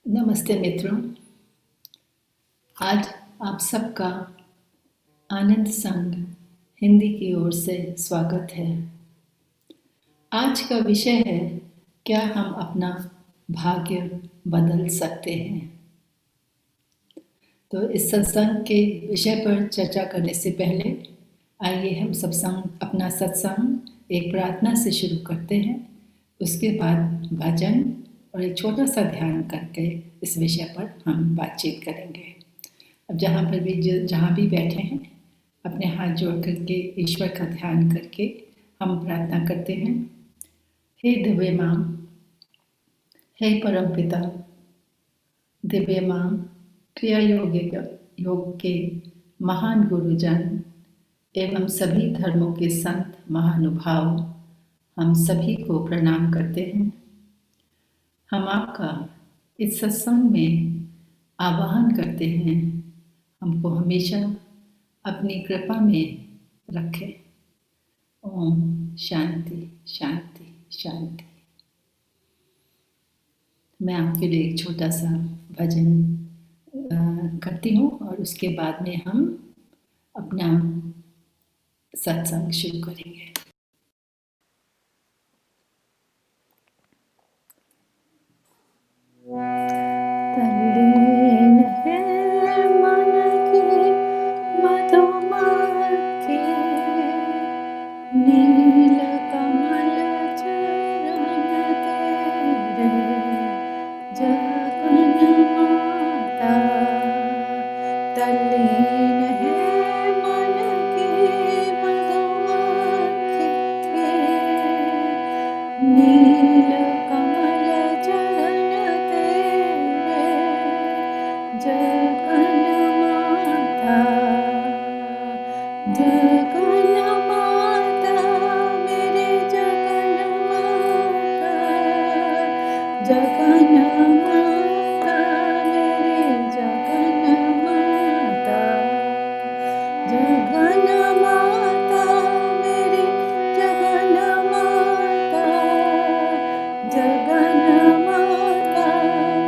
नमस्ते मित्रों। आज आप सबका आनंद संग हिंदी की ओर से स्वागत है। आज का विषय है, क्या हम अपना भाग्य बदल सकते हैं। तो इस सत्संग के विषय पर चर्चा करने से पहले आइए हम अपना सत्संग एक प्रार्थना से शुरू करते हैं। उसके बाद भजन और एक छोटा सा ध्यान करके इस विषय पर हम बातचीत करेंगे। अब जहाँ भी बैठे हैं, अपने हाथ जोड़ करके ईश्वर का ध्यान करके हम प्रार्थना करते हैं। हे दिव्य माँ, हे परम पिता, दिव्य माँ, क्रिया योग के महान गुरुजन एवं सभी धर्मों के संत महानुभाव, हम सभी को प्रणाम करते हैं। हम आपका इस सत्संग में आवाहन करते हैं, हमको हमेशा अपनी कृपा में रखें। ओम शांति शांति शांति। मैं आपके लिए एक छोटा सा भजन करती हूँ और उसके बाद में हम अपना सत्संग शुरू करेंगे। तल्लीन है मन की मधुमक्खी, नील कमल चरण तेरे जगन माता। तल्लीन है मन की मधुमक्खी, नील कमल चरण तेरे जगन माता। जगन माता मेरे जगन माता, जगन माता मेरे जगन माता, जगन माता मेरे जगन माता, जगन माता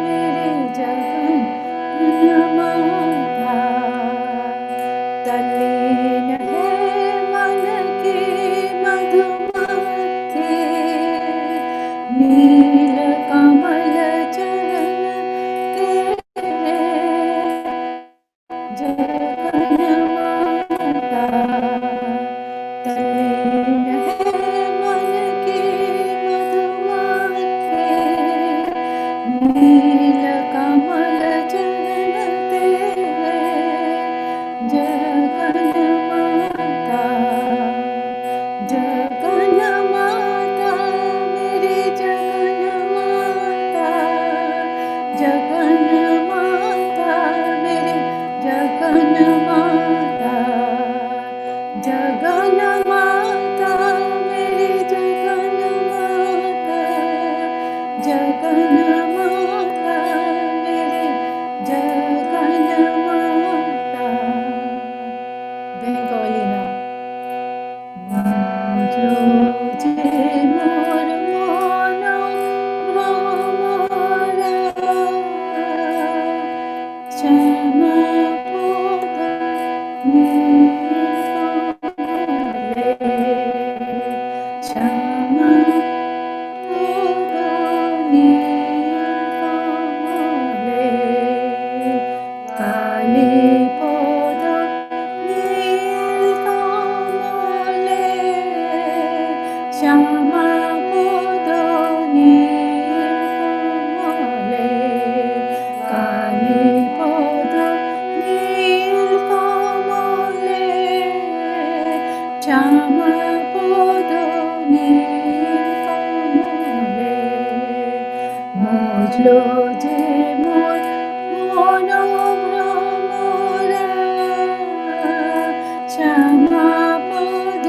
मेरे जगन माता। तल्लीन है मन की मधुमक्खी, नील कमल चरण तेरे जगन माता। तल्लीन है मन की मधुमक्खी, नील कमल चरण तेरे जगन माता। जगन माता मेरी जगन माता, जगन माता मेरी जगन माता, जगन माता मेरी जगन माता, जगन माता मेरी जगन माता। बेंगोली ना जे मोर मोनो भ्रमरा, श्यामा पद नीलकमले, श्यामा पद नीलकमले, काली पद नीलकमले, श्यामा पद नीलकमले, काली पद नीलकमले, श्यामा पद नीलकमले। মজলো যে মোর মন ভ্রমরা, শ্যামা পদ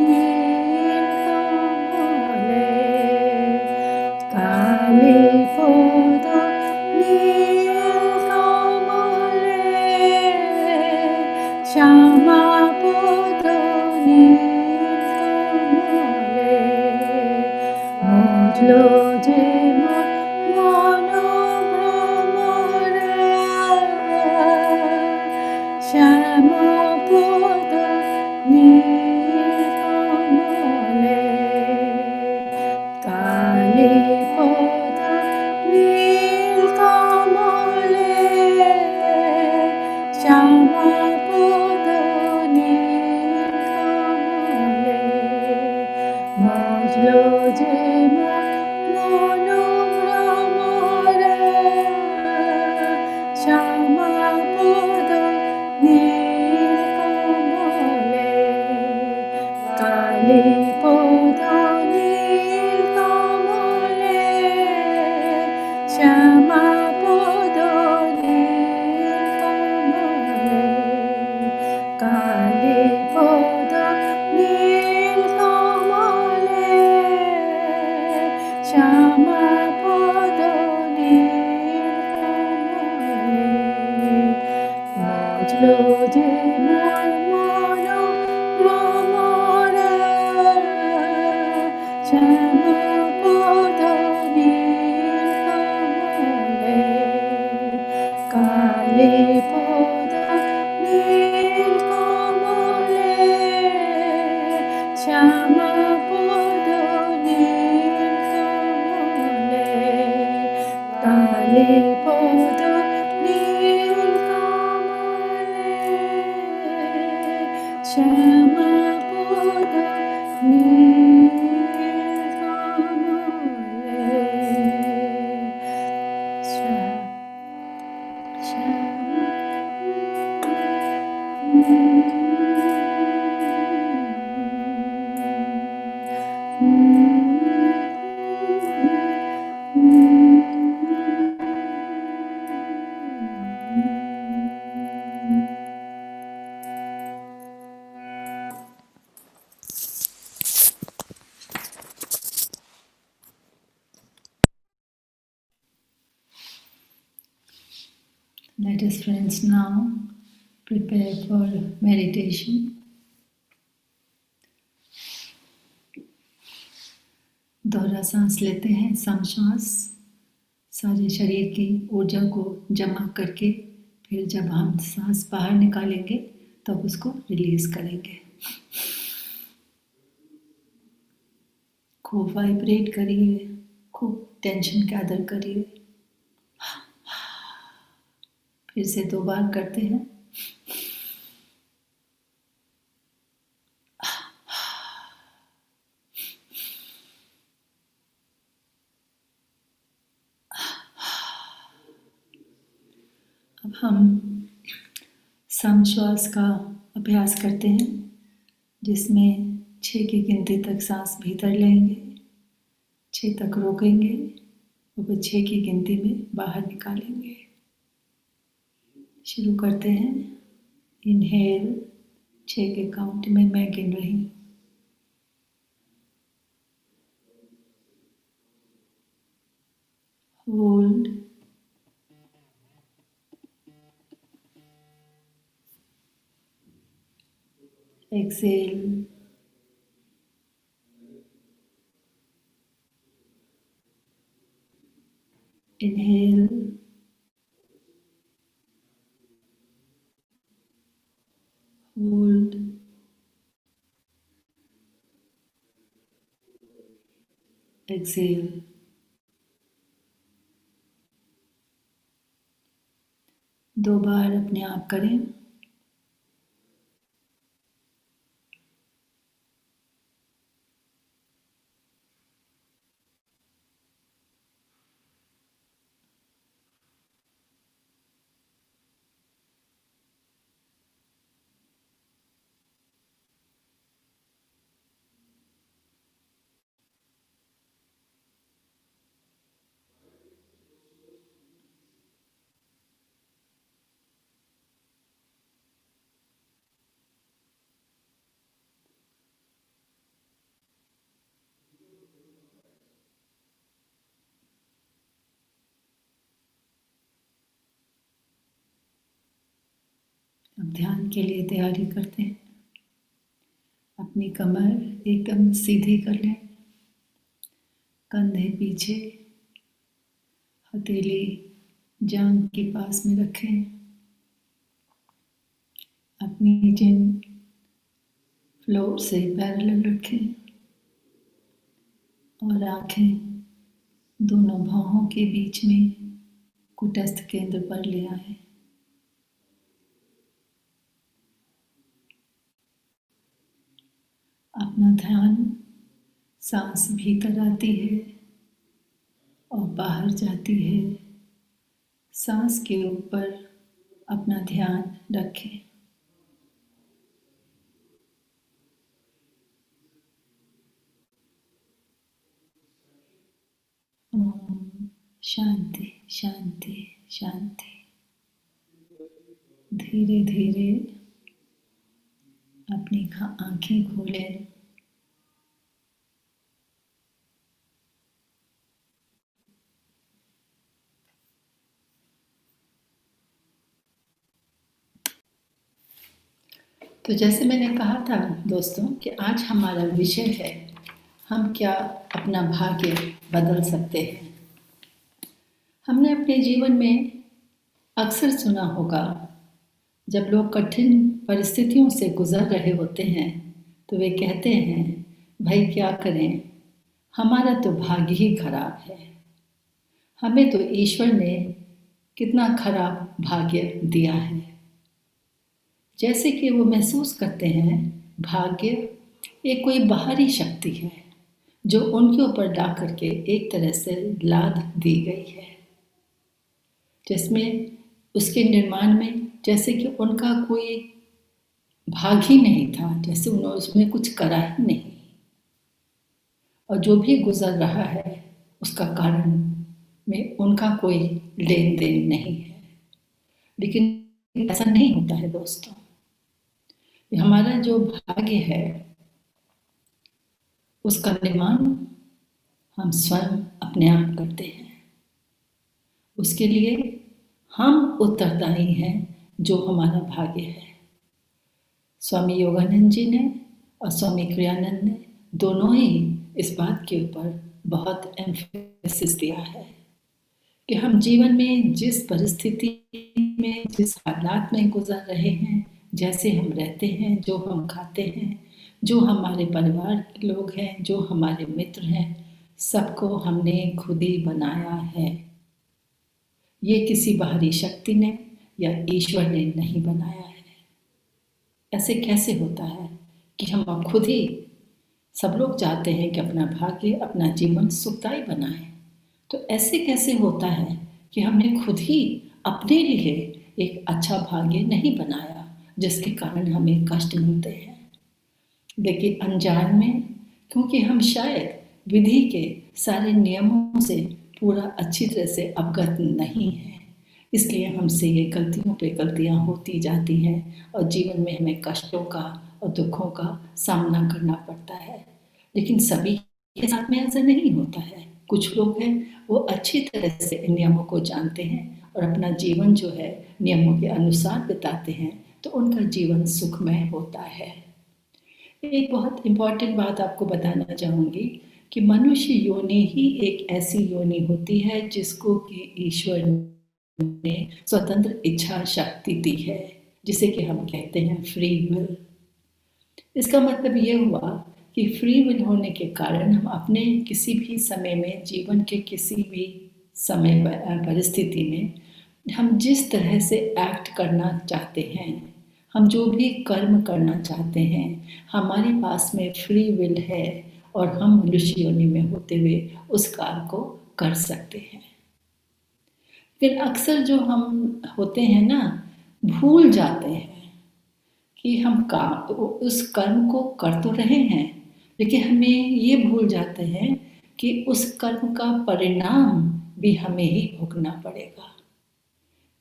নীলকমলে, কালী পদ নীলকমলে, শ্যামা পদ নীলকমলে। মজলো যে মোর মন Let us, friends, now prepare for meditation. दोहरा सांस लेते हैं, सम श्वास, सारे शरीर की ऊर्जा को जमा करके फिर जब हम सांस बाहर निकालेंगे तब उसको रिलीज करेंगे। खूब वाइब्रेट करिए, खूब टेंशन गैदर करिए। फिर से 2 बार करते हैं। अब हम सम श्वास का अभ्यास करते हैं, जिसमें 6 की गिनती तक सांस भीतर लेंगे, 6 तक रोकेंगे और फिर 6 की गिनती में बाहर निकालेंगे। शुरू करते हैं। इनहेल, 6 के काउंट में मैं गिन रही हूँ। Hold, exhale, inhale, hold, exhale. 2 बार अपने आप करें। अब ध्यान के लिए तैयारी करते हैं। अपनी कमर एकदम सीधी कर लें, कंधे पीछे, हथेली जांघ के पास में रखें, अपनी चिन फ्लोर से पैरेलल रखें और आंखें दोनों भौहों के बीच में कुटस्थ केंद्र पर ले आए। अपना ध्यान सांस भीतर आती है और बाहर जाती है, सांस के ऊपर अपना ध्यान रखें। ओम शांति शांति शांति। धीरे धीरे अपनी आंखें खोलें। तो जैसे मैंने कहा था दोस्तों कि आज हमारा विषय है, हम क्या अपना भाग्य बदल सकते हैं। हमने अपने जीवन में अक्सर सुना होगा, जब लोग कठिन परिस्थितियों से गुजर रहे होते हैं तो वे कहते हैं, भाई क्या करें, हमारा तो भाग्य ही खराब है, हमें तो ईश्वर ने कितना खराब भाग्य दिया है। जैसे कि वो महसूस करते हैं भाग्य एक कोई बाहरी शक्ति है जो उनके ऊपर ला करके एक तरह से लाद दी गई है, जिसमें उसके निर्माण में जैसे कि उनका कोई भाग ही नहीं था, जैसे उन्होंने उसमें कुछ करा ही नहीं, और जो भी गुजर रहा है उसका कारण में उनका कोई लेन देन नहीं है। लेकिन ऐसा नहीं होता है दोस्तों। हमारा जो भाग्य है उसका निर्माण हम स्वयं अपने आप करते हैं। उसके लिए हम उत्तरदायी हैं जो हमारा भाग्य है। स्वामी योगानंद जी ने और स्वामी क्रियानंद ने दोनों ही इस बात के ऊपर बहुत एम्फेसिस दिया है कि हम जीवन में जिस परिस्थिति में, जिस हालात में गुजर रहे हैं, जैसे हम रहते हैं, जो हम खाते हैं, जो हमारे परिवार के लोग हैं, जो हमारे मित्र हैं, सबको हमने खुद ही बनाया है। ये किसी बाहरी शक्ति ने या ईश्वर ने नहीं बनाया है। ऐसे कैसे होता है कि हम खुद ही, सब लोग चाहते हैं कि अपना भाग्य, अपना जीवन सुखदायी बनाएं, तो ऐसे कैसे होता है कि हमने खुद ही अपने लिए एक अच्छा भाग्य नहीं बनाया, जिसके कारण हमें कष्ट मिलते हैं। लेकिन अनजान में, क्योंकि हम शायद विधि के सारे नियमों से पूरा अच्छी तरह से अवगत नहीं है, इसलिए हमसे ये गलतियों पे गलतियाँ होती जाती हैं और जीवन में हमें कष्टों का और दुखों का सामना करना पड़ता है। लेकिन सभी के साथ में ऐसा नहीं होता है। कुछ लोग हैं वो अच्छी तरह से इन नियमों को जानते हैं और अपना जीवन जो है नियमों के अनुसार बिताते हैं, तो उनका जीवन सुखमय होता है। एक बहुत इम्पॉर्टेंट बात आपको बताना चाहूँगी कि मनुष्य योनि ही एक ऐसी योनि होती है जिसको कि ईश्वर ने स्वतंत्र इच्छा शक्ति दी है, जिसे कि हम कहते हैं फ्री विल। इसका मतलब ये हुआ कि फ्री विल होने के कारण हम अपने किसी भी समय में, जीवन के किसी भी समय परिस्थिति में हम जिस तरह से एक्ट करना चाहते हैं, हम जो भी कर्म करना चाहते हैं, हमारे पास में फ्री विल है और हम मनुष्य योनि में होते हुए उस कार्य को कर सकते हैं। लेकिन अक्सर जो हम होते हैं ना, भूल जाते हैं कि हम उस कर्म को कर तो रहे हैं, लेकिन हमें ये भूल जाते हैं कि उस कर्म का परिणाम भी हमें ही भोगना पड़ेगा।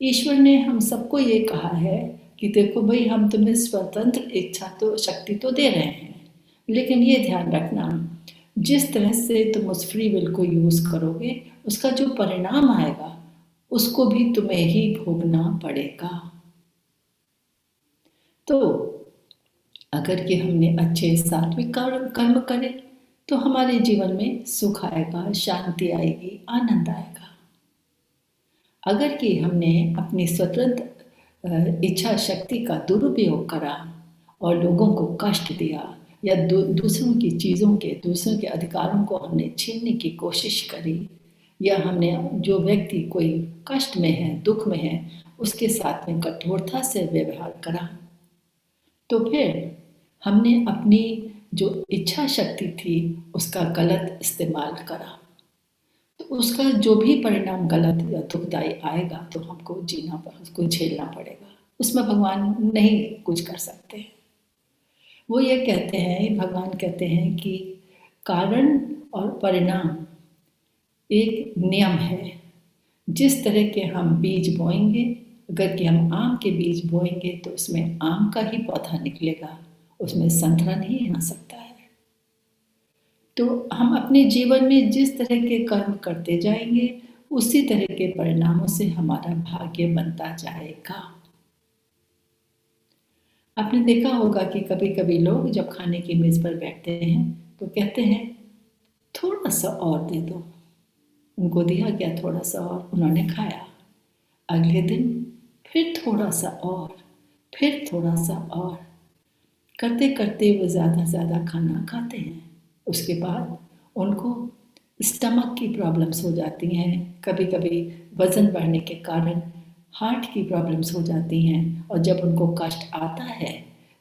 ईश्वर ने हम सबको ये कहा है कि देखो भाई, हम तुम्हें स्वतंत्र इच्छा तो शक्ति तो दे रहे हैं, लेकिन ये ध्यान रखना, जिस तरह से तुम उस फ्री विल को यूज़ करोगे, उसका जो परिणाम आएगा उसको भी तुम्हें ही भोगना पड़ेगा। तो अगर कि हमने अच्छे सात्विक कर्म करे तो हमारे जीवन में सुख आएगा, शांति आएगी, आनंद आएगा। अगर कि हमने अपनी स्वतंत्र इच्छा शक्ति का दुरुपयोग करा और लोगों को कष्ट दिया या दूसरों की चीज़ों के, दूसरों के अधिकारों को हमने छीनने की कोशिश करी, या हमने जो व्यक्ति कोई कष्ट में है, दुख में है, उसके साथ में कठोरता से व्यवहार करा, तो फिर हमने अपनी जो इच्छा शक्ति थी उसका गलत इस्तेमाल करा, तो उसका जो भी परिणाम गलत या दुखदायी आएगा तो हमको उसको झेलना पड़ेगा। उसमें भगवान नहीं कुछ कर सकते। वो ये कहते हैं, भगवान कहते हैं कि कारण और परिणाम एक नियम है। जिस तरह के हम बीज बोएंगे, अगर कि हम आम के बीज बोएंगे तो उसमें आम का ही पौधा निकलेगा, उसमें संतरा नहीं आ सकता है। तो हम अपने जीवन में जिस तरह के कर्म करते जाएंगे उसी तरह के परिणामों से हमारा भाग्य बनता जाएगा। आपने देखा होगा कि कभी कभी लोग जब खाने की मेज पर बैठते हैं तो कहते हैं थोड़ा सा और दे दो। उनको दिया गया थोड़ा सा और उन्होंने खाया। अगले दिन फिर थोड़ा सा और, फिर थोड़ा सा और, करते करते वो ज़्यादा खाना खाते हैं। उसके बाद उनको स्टमक की प्रॉब्लम्स हो जाती हैं, कभी कभी वज़न बढ़ने के कारण हार्ट की प्रॉब्लम्स हो जाती हैं। और जब उनको कष्ट आता है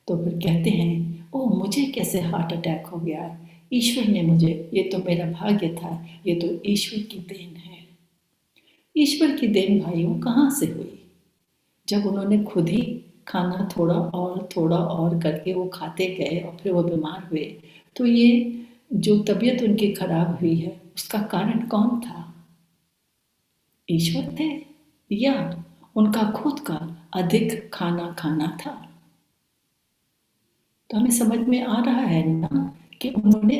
तो फिर कहते हैं ओह मुझे कैसे हार्ट अटैक हो गया, ईश्वर ने मुझे, ये तो मेरा भाग्य था, ये तो ईश्वर की देन है। ईश्वर की देन भाइयों कहाँ से हुई? जब उन्होंने खुद ही खाना थोड़ा और करके वो खाते गए और फिर वो बीमार हुए, तो ये जो तबीयत उनकी खराब हुई है उसका कारण कौन था? ईश्वर थे या उनका खुद का अधिक खाना था? तो हमें समझ में आ रहा है ना कि उन्होंने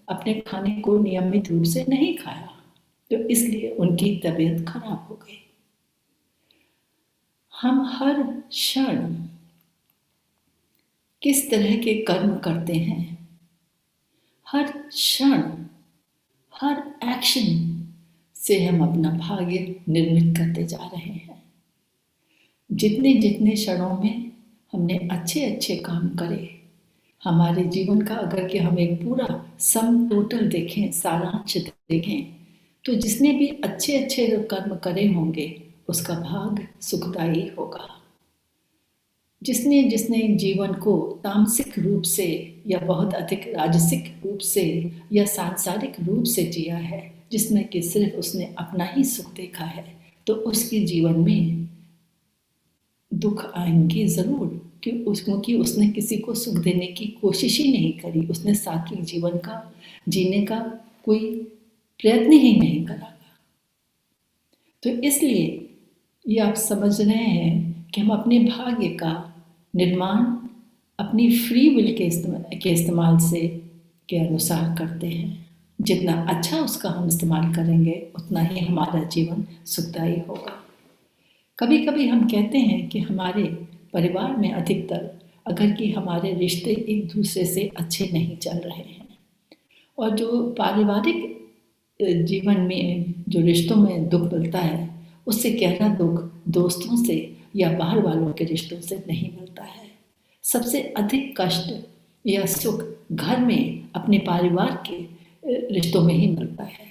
अपने खाने को नियमित रूप से नहीं खाया, तो इसलिए उनकी तबीयत खराब हो गई। हम हर क्षण किस तरह के कर्म करते हैं, हर क्षण हर एक्शन से हम अपना भाग्य निर्मित करते जा रहे हैं। जितने जितने क्षणों में हमने अच्छे काम करे, हमारे जीवन का अगर कि हम एक पूरा सम टोटल देखें, सारांश देखें, तो जिसने भी अच्छे कर्म करे होंगे उसका भाग्य सुखदायी होगा। जिसने जीवन को तामसिक रूप से या बहुत अधिक राजसिक रूप से या सांसारिक रूप से जिया है, जिसमें कि सिर्फ उसने अपना ही सुख देखा है, तो उसके जीवन में दुख आएंगे ज़रूर, क्योंकि उसने किसी को सुख देने की कोशिश ही नहीं करी, उसने सात्विक जीवन का जीने का कोई प्रयत्न ही नहीं करा। तो इसलिए ये आप समझ रहे हैं कि हम अपने भाग्य का निर्माण अपनी फ्री विल के इस्तेमाल से के अनुसार करते हैं। जितना अच्छा उसका हम इस्तेमाल करेंगे उतना ही हमारा जीवन सुखदायी होगा। कभी कभी हम कहते हैं कि हमारे परिवार में अधिकतर अगर कि हमारे रिश्ते एक दूसरे से अच्छे नहीं चल रहे हैं, और जो पारिवारिक जीवन में जो रिश्तों में दुख मिलता है उससे गहरा दुख दोस्तों से या बाहर वालों के रिश्तों से नहीं मिलता है। सबसे अधिक कष्ट या सुख घर में अपने परिवार के रिश्तों में ही मिलता है।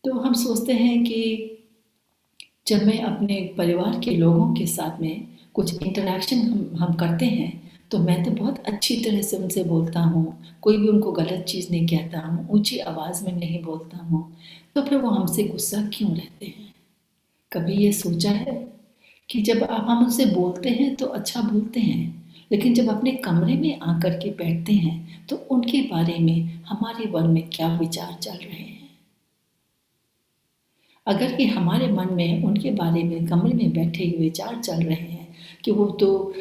तो हम सोचते हैं कि जब मैं अपने परिवार के लोगों के साथ में कुछ इंटरेक्शन हम करते हैं तो मैं तो बहुत अच्छी तरह से उनसे बोलता हूँ, कोई भी उनको गलत चीज़ नहीं कहता हूँ, ऊंची आवाज़ में नहीं बोलता हूँ, तो फिर वो हमसे गुस्सा क्यों रहते हैं? कभी ये सोचा है कि जब हम उनसे बोलते हैं तो अच्छा बोलते हैं, लेकिन जब अपने कमरे में आकर के बैठते हैं तो उनके बारे में हमारे मन में क्या विचार चल रहे हैं? अगर कि हमारे मन में उनके बारे में कमरे में बैठे हुए विचार चल रहे हैं कि वो तो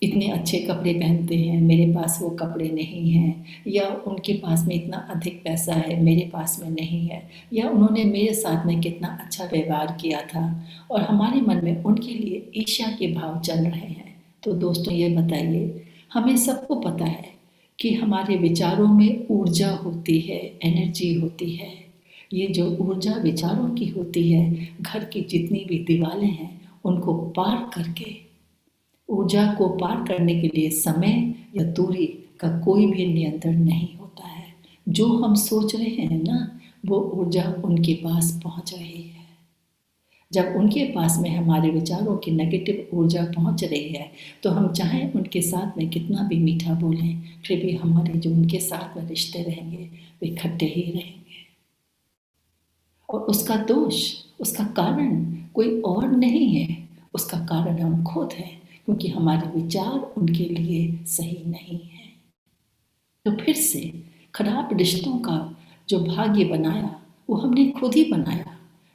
इतने अच्छे कपड़े पहनते हैं, मेरे पास वो कपड़े नहीं हैं, या उनके पास में इतना अधिक पैसा है मेरे पास में नहीं है, या उन्होंने मेरे साथ में कितना अच्छा व्यवहार किया था, और हमारे मन में उनके लिए ईर्ष्या के भाव चल रहे हैं, तो दोस्तों ये बताइए, हमें सबको पता है कि हमारे विचारों में ऊर्जा होती है, एनर्जी होती है। ये जो ऊर्जा विचारों की होती है, घर की जितनी भी दीवारें हैं उनको पार करके, ऊर्जा को पार करने के लिए समय या दूरी का कोई भी नियंत्रण नहीं होता है। जो हम सोच रहे हैं ना, वो ऊर्जा उनके पास पहुंच रही है। जब उनके पास में हमारे विचारों की नेगेटिव ऊर्जा पहुंच रही है तो हम चाहें उनके साथ में कितना भी मीठा बोलें, फिर भी हमारे जो उनके साथ में रिश्ते रहेंगे वे खट्टे ही रहेंगे। और उसका दोष, उसका कारण कोई और नहीं है, उसका कारण हम खुद हैं, क्योंकि हमारे विचार उनके लिए सही नहीं है। तो फिर से खराब रिश्तों का जो भाग्य बनाया वो हमने खुद ही बनाया।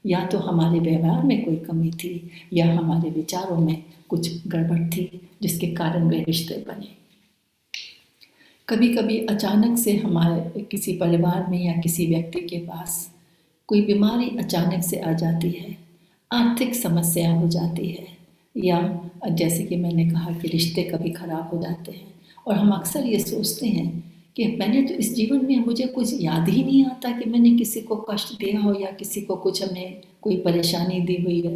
या तो हमारे व्यवहार में कोई कमी थी या हमारे विचारों में कुछ गड़बड़ थी जिसके कारण वे रिश्ते बने। कभी कभी अचानक से हमारे किसी परिवार में या किसी व्यक्ति के पास कोई बीमारी अचानक से आ जाती है, आर्थिक समस्या हो जाती है, या जैसे कि मैंने कहा कि रिश्ते कभी खराब हो जाते हैं और हम अक्सर ये सोचते हैं कि मैंने तो इस जीवन में मुझे कुछ याद ही नहीं आता कि मैंने किसी को कष्ट दिया हो या किसी को कुछ हमें कोई परेशानी दी हुई है।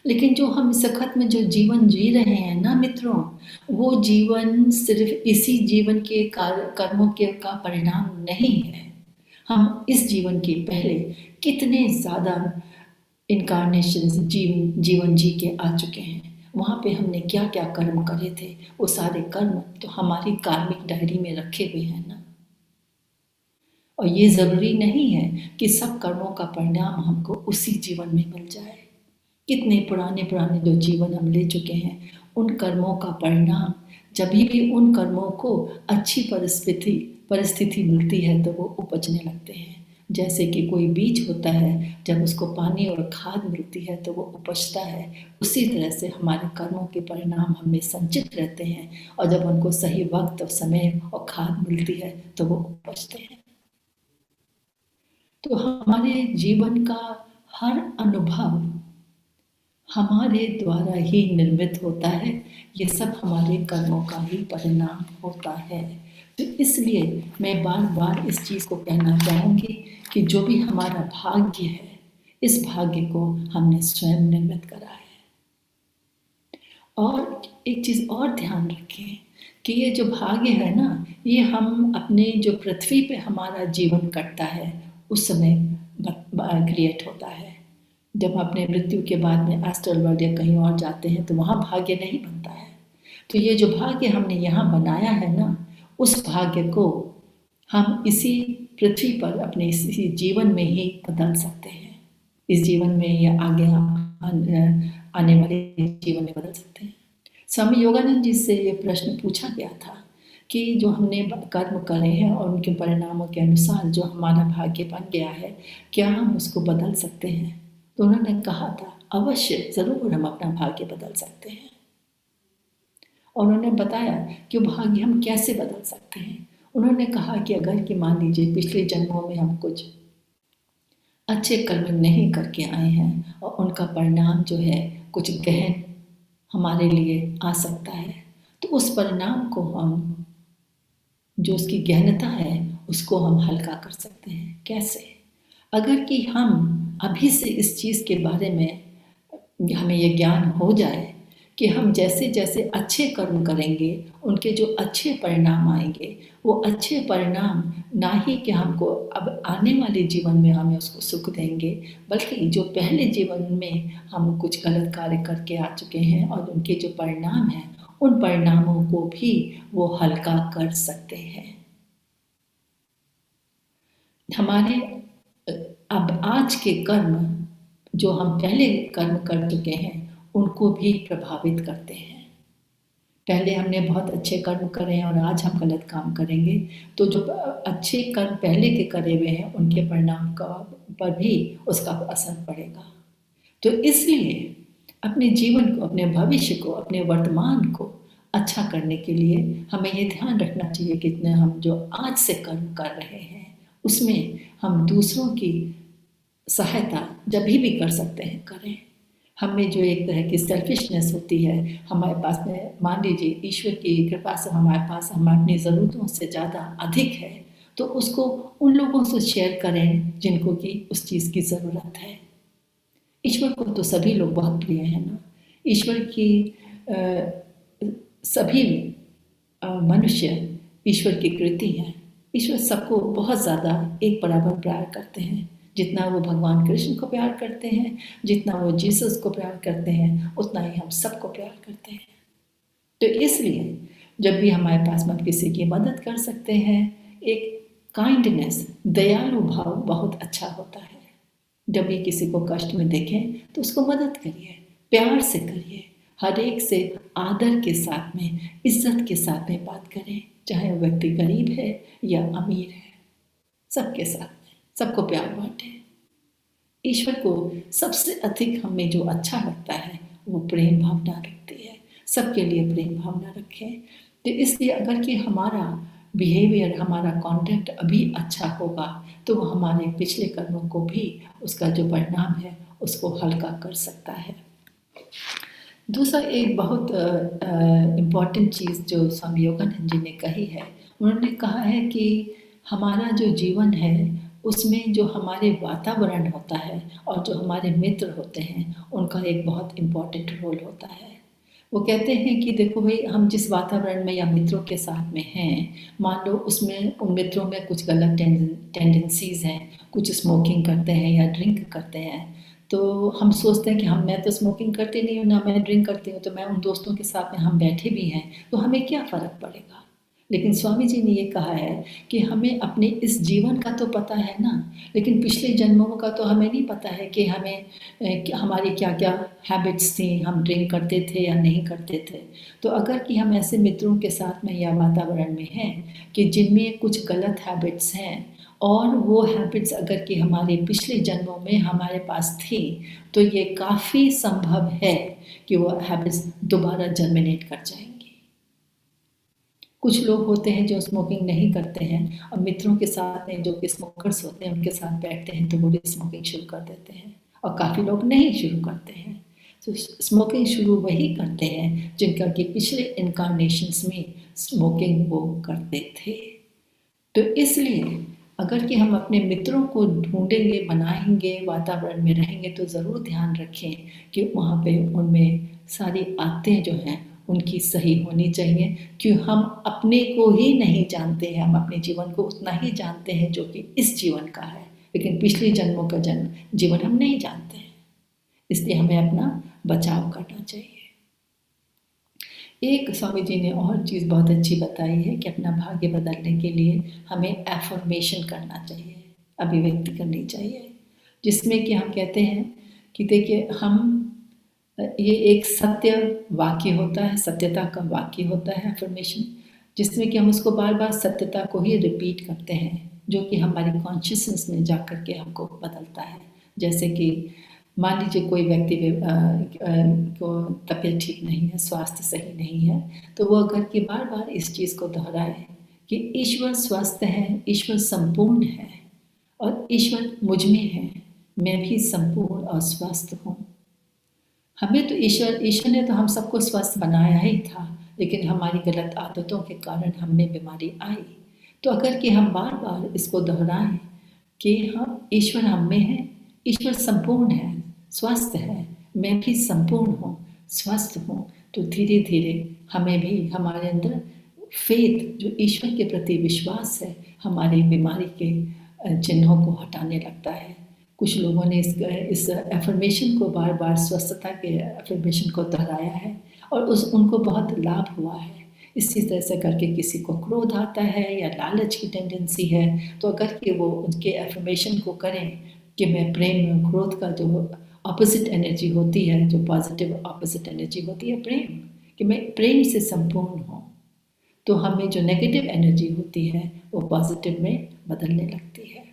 लेकिन जो हम इस वक्त में जो जीवन जी रहे हैं ना मित्रों, वो जीवन सिर्फ इसी जीवन के कर्मों के का परिणाम नहीं है। हम इस जीवन के पहले कितने ज़्यादा इनकारनेशन जीवन जी के आ चुके हैं। वहाँ पे हमने क्या क्या कर्म करे थे, वो सारे कर्म तो हमारी कार्मिक डायरी में रखे हुए हैं ना। और ये ज़रूरी नहीं है कि सब कर्मों का परिणाम हमको उसी जीवन में मिल जाए। कितने पुराने पुराने जो जीवन हम ले चुके हैं, उन कर्मों का परिणाम जब भी उन कर्मों को अच्छी परिस्थिति मिलती है तो वो उपजने लगते हैं। जैसे कि कोई बीज होता है, जब उसको पानी और खाद मिलती है तो वो उपजता है। उसी तरह से हमारे कर्मों के परिणाम हमें संचित रहते हैं और जब उनको सही वक्त और समय और खाद मिलती है तो वो उपजते हैं। तो हमारे जीवन का हर अनुभव हमारे द्वारा ही निर्मित होता है। ये सब हमारे कर्मों का ही परिणाम होता है। तो इसलिए मैं बार बार इस चीज़ को कहना चाहूँगी कि जो भी हमारा भाग्य है, इस भाग्य को हमने स्वयं निर्मित करा है। और एक चीज़ और ध्यान रखें कि ये जो भाग्य है ना, ये हम अपने जो पृथ्वी पे हमारा जीवन कटता है उस समय क्रिएट होता है। जब हम अपने मृत्यु के बाद में एस्ट्रल वर्ल्ड या कहीं और जाते हैं तो वहाँ भाग्य नहीं बनता है। तो ये जो भाग्य हमने यहाँ बनाया है ना, उस भाग्य को हम इसी पृथ्वी पर अपने इसी जीवन में ही बदल सकते हैं। इस जीवन में या आगे आने वाले जीवन में बदल सकते हैं। स्वामी योगानंद जी से ये प्रश्न पूछा गया था कि जो हमने कर्म करे हैं और उनके परिणामों के अनुसार जो हमारा भाग्य बन गया है, क्या हम उसको बदल सकते हैं? तो उन्होंने कहा था अवश्य, ज़रूर हम अपना भाग्य बदल सकते हैं। और उन्होंने बताया कि भाग्य हम कैसे बदल सकते हैं। उन्होंने कहा कि अगर कि मान लीजिए पिछले जन्मों में हम कुछ अच्छे कर्म नहीं करके आए हैं और उनका परिणाम जो है कुछ गहन हमारे लिए आ सकता है, तो उस परिणाम को हम, जो उसकी गहनता है, उसको हम हल्का कर सकते हैं। कैसे? अगर कि हम अभी से इस चीज़ के बारे में हमें ये ज्ञान हो जाए कि हम जैसे जैसे अच्छे कर्म करेंगे उनके जो अच्छे परिणाम आएंगे, वो अच्छे परिणाम ना ही कि हमको अब आने वाले जीवन में हमें उसको सुख देंगे, बल्कि जो पहले जीवन में हम कुछ गलत कार्य करके आ चुके हैं और उनके जो परिणाम हैं, उन परिणामों को भी वो हल्का कर सकते हैं। हमारे अब आज के कर्म जो हम पहले कर्म कर चुके हैं उनको भी प्रभावित करते हैं। पहले हमने बहुत अच्छे कर्म करे हैं और आज हम गलत काम करेंगे तो जो अच्छे कर्म पहले के करे हुए हैं उनके परिणाम पर भी उसका असर पड़ेगा। तो इसलिए अपने जीवन को, अपने भविष्य को, अपने वर्तमान को अच्छा करने के लिए हमें ये ध्यान रखना चाहिए कि इतने हम जो आज से कर्म कर रहे हैं उसमें हम दूसरों की सहायता जब भी कर सकते हैं करें। हमें जो एक तरह की सेल्फिशनेस होती है हमारे पास में, मान लीजिए ईश्वर की कृपा से हमारे पास हम अपनी ज़रूरतों से ज़्यादा अधिक है, तो उसको उन लोगों से शेयर करें जिनको कि उस चीज़ की ज़रूरत है। ईश्वर को तो सभी लोग बहुत प्रिय हैं ना। ईश्वर की सभी मनुष्य ईश्वर की कृति हैं। ईश्वर सबको बहुत ज़्यादा एक बराबर प्यार करते हैं। जितना वो भगवान कृष्ण को प्यार करते हैं, जितना वो जीसस को प्यार करते हैं, उतना ही हम सबको प्यार करते हैं। तो इसलिए जब भी हमारे पास हम किसी की मदद कर सकते हैं, एक काइंडनेस, दयालु भाव बहुत अच्छा होता है। जब भी किसी को कष्ट में देखें तो उसको मदद करिए, प्यार से करिए, हर एक से आदर के साथ में, इज्जत के साथ में बात करें, चाहे वो व्यक्ति गरीब है या अमीर है, सबके साथ में सबको प्यार बांटें। ईश्वर को सबसे अधिक हमें जो अच्छा लगता है वो प्रेम भावना रखती है, सबके लिए प्रेम भावना रखें। तो इसलिए अगर कि हमारा बिहेवियर, हमारा कॉन्डक्ट अभी अच्छा होगा तो वो हमारे पिछले कर्मों को भी, उसका जो परिणाम है उसको हल्का कर सकता है। दूसरा एक बहुत इम्पॉर्टेंट चीज़ जो स्वामी योगानंद जी ने कही है, उन्होंने कहा है कि हमारा जो जीवन है उसमें जो हमारे वातावरण होता है और जो हमारे मित्र होते हैं उनका एक बहुत इम्पॉर्टेंट रोल होता है। वो कहते हैं कि देखो भाई, हम जिस वातावरण में या मित्रों के साथ में हैं, मान लो उसमें उन मित्रों में कुछ गलत टेंडेंसीज़ हैं, कुछ स्मोकिंग करते हैं या ड्रिंक करते हैं, तो हम सोचते हैं कि मैं तो स्मोकिंग करती नहीं हूँ, ना मैं ड्रिंक करती हूँ, तो मैं उन दोस्तों के साथ में हम बैठे भी हैं तो हमें क्या फ़र्क पड़ेगा। लेकिन स्वामी जी ने ये कहा है कि हमें अपने इस जीवन का तो पता है ना, लेकिन पिछले जन्मों का तो हमें नहीं पता है कि हमारी क्या क्या हैबिट्स थी, हम ड्रिंक करते थे या नहीं करते थे। तो अगर कि हम ऐसे मित्रों के साथ में या वातावरण में हैं कि जिनमें कुछ गलत हैबिट्स हैं और वो हैबिट्स अगर कि हमारे पिछले जन्मों में हमारे पास थी, तो ये काफ़ी संभव है कि वो हैबिट्स दोबारा जर्मिनेट कर जाएंगी। कुछ लोग होते हैं जो स्मोकिंग नहीं करते हैं और मित्रों के साथ में जो कि स्मोकर्स होते हैं उनके साथ बैठते हैं तो वो भी स्मोकिंग शुरू कर देते हैं, और काफ़ी लोग नहीं शुरू करते हैं। तो स्मोकिंग शुरू वही करते हैं जिनका कि पिछले इनकारनेशंस में स्मोकिंग वो करते थे। तो इसलिए अगर कि हम अपने मित्रों को ढूंढेंगे, बनाएंगे, वातावरण में रहेंगे तो ज़रूर ध्यान रखें कि वहाँ पे उनमें सारी आदतें जो हैं उनकी सही होनी चाहिए, क्यों हम अपने को ही नहीं जानते हैं, हम अपने जीवन को उतना ही जानते हैं जो कि इस जीवन का है, लेकिन पिछले जन्मों का जीवन हम नहीं जानते हैं। इसलिए हमें अपना बचाव करना चाहिए। एक स्वामी जी ने और चीज़ बहुत अच्छी बताई है कि अपना भाग्य बदलने के लिए हमें एफर्मेशन करना चाहिए, अभिव्यक्ति करनी चाहिए, जिसमें कि हम कहते हैं कि देखिए ये एक सत्य वाक्य होता है, सत्यता का वाक्य होता है एफर्मेशन, जिसमें कि हम उसको बार बार सत्यता को ही रिपीट करते हैं, जो कि हमारी कॉन्शियसनेस में जा कर के हमको बदलता है। जैसे कि मान लीजिए कोई व्यक्ति को तबीयत ठीक नहीं है, स्वास्थ्य सही नहीं है, तो वो अगर कि बार बार इस चीज़ को दोहराए कि ईश्वर स्वस्थ है, ईश्वर संपूर्ण है और ईश्वर मुझ में है, मैं भी संपूर्ण और स्वस्थ हूँ। हमें तो ईश्वर ने तो हम सबको स्वस्थ बनाया ही था, लेकिन हमारी गलत आदतों के कारण हमें बीमारी आई। तो अगर कि हम बार बार इसको दोहराएं कि हम ईश्वर हम में है, ईश्वर संपूर्ण है, स्वस्थ है, मैं भी संपूर्ण हूँ, स्वस्थ हूँ, तो धीरे धीरे हमें भी हमारे अंदर फेथ, जो ईश्वर के प्रति विश्वास है, हमारी बीमारी के चिन्हों को हटाने लगता है। कुछ लोगों ने इस एफर्मेशन को बार बार, स्वस्थता के एफर्मेशन को दोहराया है और उनको बहुत लाभ हुआ है। इसी तरह से करके किसी को क्रोध आता है या लालच की टेंडेंसी है, तो अगर कि वो उनके एफर्मेशन को करें कि मैं प्रेम, क्रोध का जो ऑपोजिट एनर्जी होती है, जो पॉजिटिव ऑपोजिट एनर्जी होती है प्रेम, कि मैं प्रेम से संपूर्ण हूँ, तो हमें जो नेगेटिव एनर्जी होती है वो पॉजिटिव में बदलने लगती है।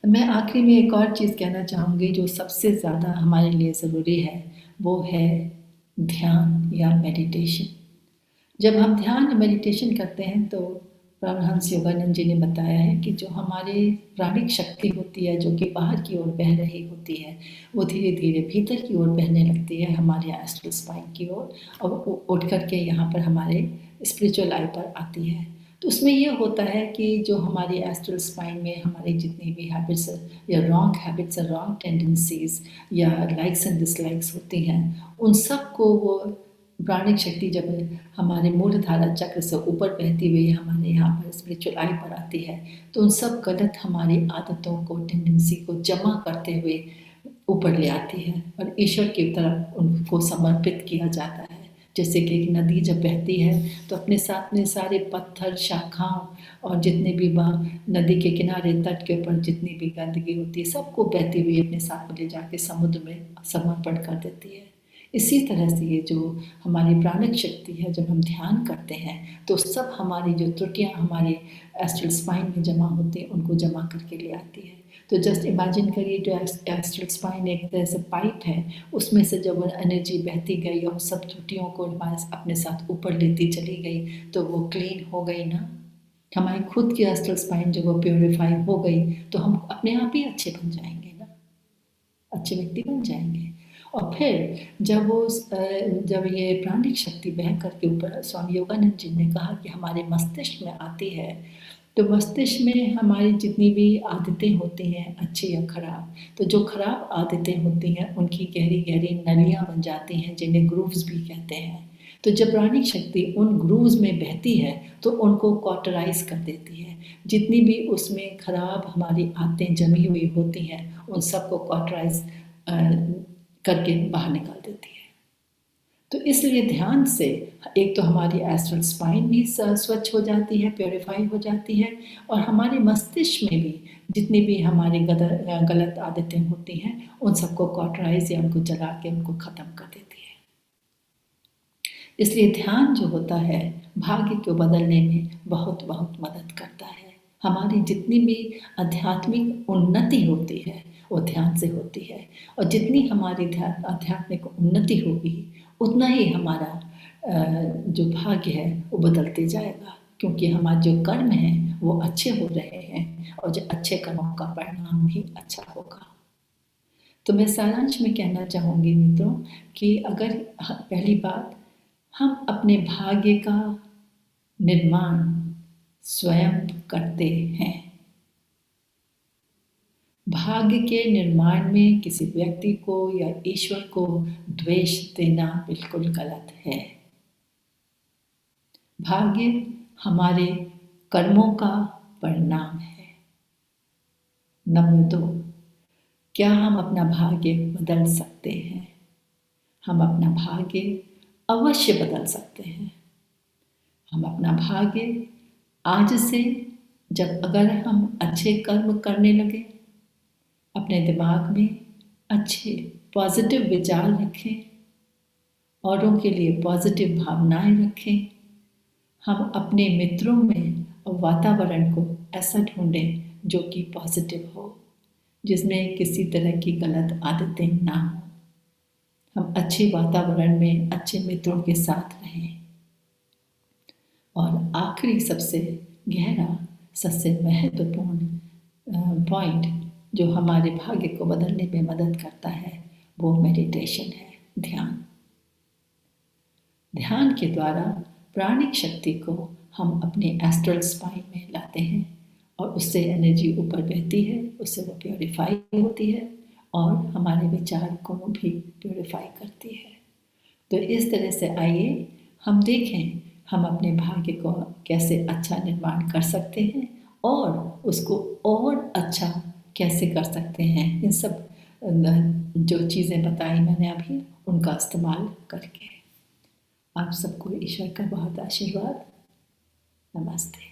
मैं आखिरी में एक और चीज़ कहना चाहूँगी जो सबसे ज़्यादा हमारे लिए ज़रूरी है, वो है ध्यान या मेडिटेशन। जब हम ध्यान या मेडिटेशन करते हैं तो परमहंस योगानंद जी ने बताया है कि जो हमारी प्राणिक शक्ति होती है, जो कि बाहर की ओर बह रही होती है, वो धीरे धीरे भीतर की ओर बहने लगती है, हमारे एस्ट्रल स्पाइन की ओर, और उठ करके यहाँ पर हमारे स्पिरिचुअल आई पर आती है। तो उसमें ये होता है कि जो हमारी एस्ट्रल स्पाइन में हमारी जितनी भी हैबिट्स या रॉन्ग हैबिट्स, रॉन्ग टेंडेंसीज या लाइक्स एंड डिसलाइक्स होती हैं, उन सब को वो प्राणिक शक्ति जब हमारे मूलधारा चक्र से ऊपर बहती हुई हमारे यहाँ पर स्पिरिचुअल आई पर आती है, तो उन सब गलत हमारी आदतों को, टेंडेंसी को जमा करते हुए ऊपर ले आती है और ईश्वर की तरफ उनको समर्पित किया जाता है। जैसे कि एक नदी जब बहती है तो अपने साथ में सारे पत्थर, शाखाओं और जितने भी नदी के किनारे तट के ऊपर जितनी भी गंदगी होती है सबको बहती हुई अपने साथ में ले जाके समुद्र में समर्पण कर देती है। इसी तरह से ये जो हमारी प्राणिक शक्ति है, जब हम ध्यान करते हैं तो सब हमारी जो त्रुटियाँ हमारे एस्ट्रल स्पाइन में जमा होती हैं उनको जमा करके ले आती है। तो जस्ट इमेजिन करिए जो एस्ट्रल स्पाइन एक तरह से पाइप है, उसमें से जब वो एनर्जी बहती गई और सब त्रुटियों को अपने साथ ऊपर लेती चली गई तो वो क्लीन हो गई ना। हमारी खुद की एस्ट्रल स्पाइन जब वो प्योरीफाई हो गई तो हम अपने आप ही अच्छे बन जाएंगे ना, अच्छे व्यक्ति बन जाएंगे। और फिर जब ये प्राणिक शक्ति बह करके ऊपर, स्वामी योगानंद जी ने कहा कि हमारे मस्तिष्क में आती है, तो मस्तिष्क में हमारी जितनी भी आदतें होती हैं अच्छी या खराब, तो जो खराब आदतें होती हैं उनकी गहरी गहरी नलियाँ बन जाती हैं जिन्हें ग्रूव्स भी कहते हैं। तो जब प्राणिक शक्ति उन ग्रूव्स में बहती है तो उनको कॉटराइज कर देती है। जितनी भी उसमें खराब हमारी आदतें जमी हुई होती हैं उन सबको कॉटराइज करके बाहर निकाल देती है। तो इसलिए ध्यान से एक तो हमारी एस्ट्रल स्पाइन भी स्वच्छ हो जाती है, प्योरीफाई हो जाती है, और हमारे मस्तिष्क में भी जितनी भी हमारी गलत आदतें होती हैं उन सबको कॉटराइज या उनको जला के उनको ख़त्म कर देती है। इसलिए ध्यान जो होता है भाग्य को बदलने में बहुत बहुत मदद करता है। हमारी जितनी भी आध्यात्मिक उन्नति होती है वो ध्यान से होती है, और जितनी हमारी आध्यात्मिक उन्नति होगी उतना ही हमारा जो भाग्य है वो बदलते जाएगा, क्योंकि हमारे जो कर्म हैं वो अच्छे हो रहे हैं और जो अच्छे कर्मों का परिणाम भी अच्छा होगा। तो मैं सारांश में कहना चाहूँगी मित्रों कि अगर पहली बात, हम अपने भाग्य का निर्माण स्वयं करते हैं। भाग्य के निर्माण में किसी व्यक्ति को या ईश्वर को द्वेष देना बिल्कुल गलत है। भाग्य हमारे कर्मों का परिणाम है। नंबर 2, क्या हम अपना भाग्य बदल सकते हैं? हम अपना भाग्य अवश्य बदल सकते हैं। हम अपना भाग्य आज से, जब अगर हम अच्छे कर्म करने लगे, अपने दिमाग में अच्छे पॉजिटिव विचार रखें, औरों के लिए पॉजिटिव भावनाएं रखें, हम अपने मित्रों में और वातावरण को ऐसा ढूंढें जो कि पॉजिटिव हो, जिसमें किसी तरह की गलत आदतें ना हो। हम अच्छे वातावरण में अच्छे मित्रों के साथ रहें। और आखिरी सबसे गहरा, सबसे महत्वपूर्ण पॉइंट जो हमारे भाग्य को बदलने में मदद करता है वो मेडिटेशन है, ध्यान। ध्यान के द्वारा प्राणिक शक्ति को हम अपने एस्ट्रल स्पाइन में लाते हैं और उससे एनर्जी ऊपर बहती है, उससे वो प्योरीफाई होती है और हमारे विचार को भी प्योरीफाई करती है। तो इस तरह से आइए हम देखें हम अपने भाग्य को कैसे अच्छा निर्माण कर सकते हैं और उसको और अच्छा कैसे कर सकते हैं। इन सब जो चीज़ें बताई मैंने अभी, उनका इस्तेमाल करके। आप सबको ईश्वर का बहुत आशीर्वाद। नमस्ते।